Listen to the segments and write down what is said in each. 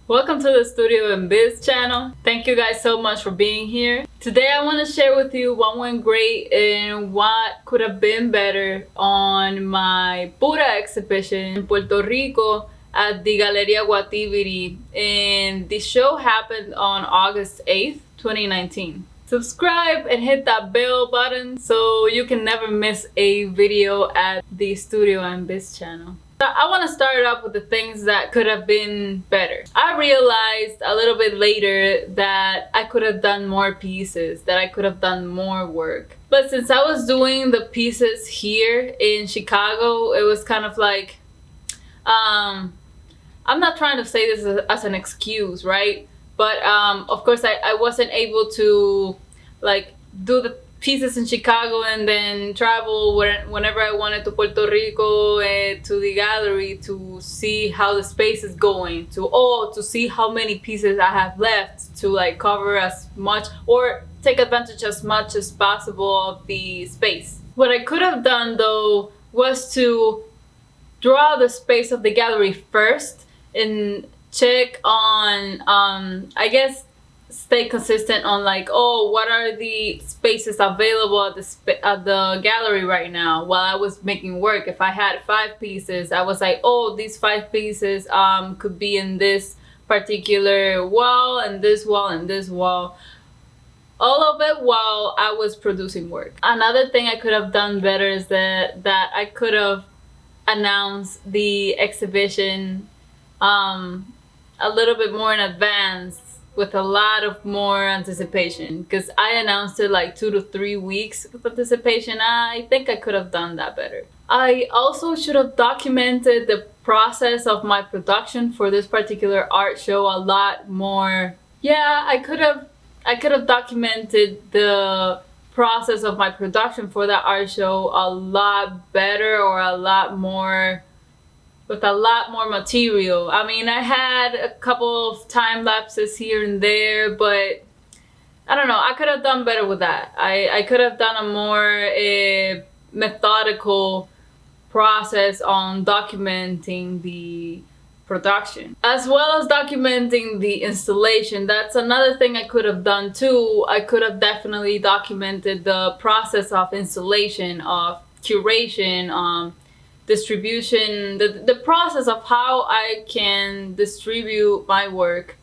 Welcome to the Studio and Biz channel. Thank you guys so much for being here. Today I want to share with you what went great and what could have been better on my PURA exhibition in Puerto Rico at the Galeria Guativiri, and the show happened on August 8th, 2019. Subscribe and hit that bell button so you can never miss a video at the Studio and Biz channel. I want to start off with the things that could have been better. I realized a little bit later that I could have done more pieces, that I could have done more work. But since I was doing the pieces here in Chicago, it was kind of like, I'm not trying to say this as an excuse, right? But of course I wasn't able to like do the pieces in Chicago and then travel whenever I wanted to Puerto Rico to the gallery to see how the space is going, to see how many pieces I have left to like cover as much or take advantage as much as possible of the space. What I could have done though was to draw the space of the gallery first and check on I guess stay consistent on like, oh, what are the spaces available at the gallery right now while I was making work. If I had 5 pieces, I was like, oh, these 5 pieces could be in this particular wall and this wall and this wall, all of it while I was producing work. Another thing I could have done better is that I could have announced the exhibition a little bit more in advance with a lot of more anticipation, because I announced it like 2 to 3 weeks with anticipation. I think I could have done that better. I also should have documented the process of my production for this particular art show a lot more. Yeah, I could have documented the process of my production for that art show a lot better, or a lot more, with a lot more material. I mean, I had a couple of time lapses here and there, but I don't know, I could have done better with that. I could have done a more methodical process on documenting the production, as well as documenting the installation. That's another thing I could have done too. I could have definitely documented the process of installation, of curation, distribution, the process of how I can distribute my work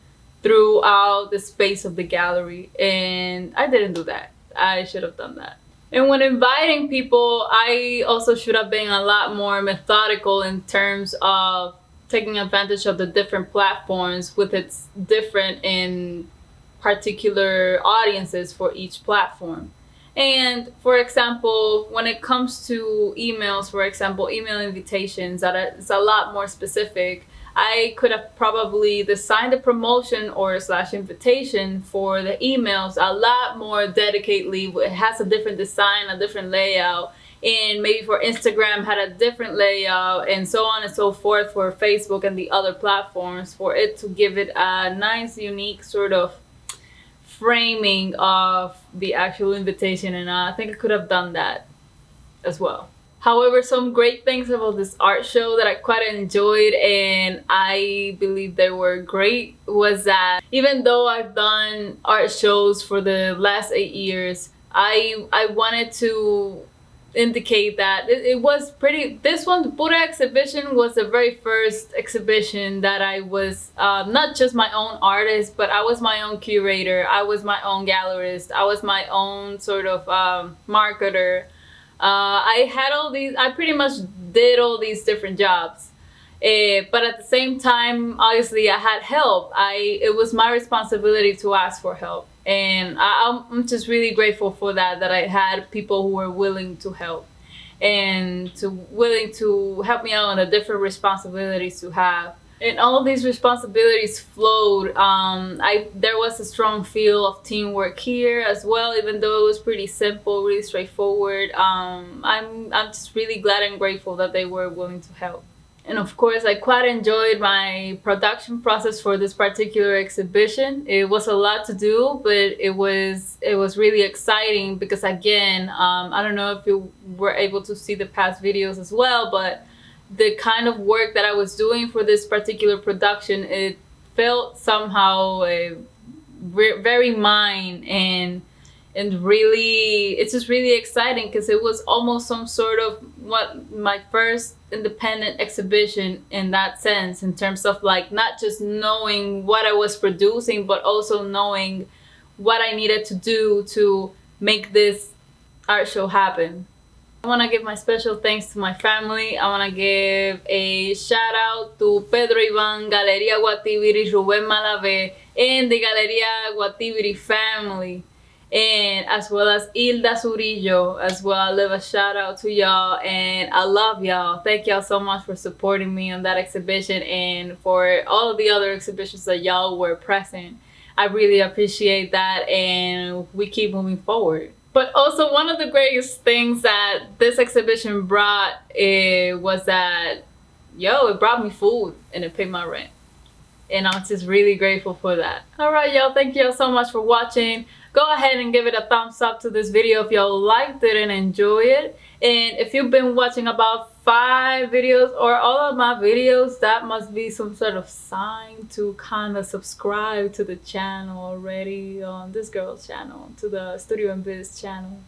throughout the space of the gallery, and I didn't do that. I should have done that. And when inviting people, I also should have been a lot more methodical in terms of taking advantage of the different platforms with its different and particular audiences for each platform. And for example, when it comes to emails, for example, email invitations, that is a lot more specific. I could have probably designed a promotion or / invitation for the emails a lot more dedicatedly. It has a different design, a different layout, and maybe for Instagram had a different layout, and so on and so forth for Facebook and the other platforms, for it to give it a nice, unique sort of framing of the actual invitation. And I think I could have done that as well. However, some great things about this art show that I quite enjoyed, and I believe they were great, was that even though I've done art shows for the last 8 years, I wanted to indicate that it was pretty, this one, the PURA exhibition, was the very first exhibition that I was not just my own artist, but I was my own curator, I was my own gallerist, I was my own sort of marketer. I had all these, I pretty much did all these different jobs. But at the same time, obviously I had help. It was my responsibility to ask for help. And I'm just really grateful for that I had people who were willing to help and willing to help me out on the different responsibilities to have. And all of these responsibilities flowed. There was a strong feel of teamwork here as well, even though it was pretty simple, really straightforward. I'm just really glad and grateful that they were willing to help. And of course, I quite enjoyed my production process for this particular exhibition. It was a lot to do, but it was really exciting because, again, I don't know if you were able to see the past videos as well, but the kind of work that I was doing for this particular production, it felt somehow very mine, and really it's just really exciting because it was almost some sort of what my first independent exhibition in that sense, in terms of like not just knowing what I was producing but also knowing what I needed to do to make this art show happen. I want to give my special thanks to my family. I want to give a shout out to Pedro Ivan, Galeria Guatibiri, Rubén Malave, and the Galeria Guatibiri family, and as well as Hilda Zurillo as well. I live a shout out to y'all, and I love y'all. Thank y'all so much for supporting me on that exhibition and for all of the other exhibitions that y'all were present. I really appreciate that, and we keep moving forward. But also, one of the greatest things that this exhibition brought was that, it brought me food and it paid my rent. And I'm just really grateful for that. Alright, y'all, thank y'all so much for watching. Go ahead and give it a thumbs up to this video if y'all liked it and enjoy it. And if you've been watching about 5 videos or all of my videos, that must be some sort of sign to kind of subscribe to the channel already, on this girl's channel, to the Studio and Biz channel.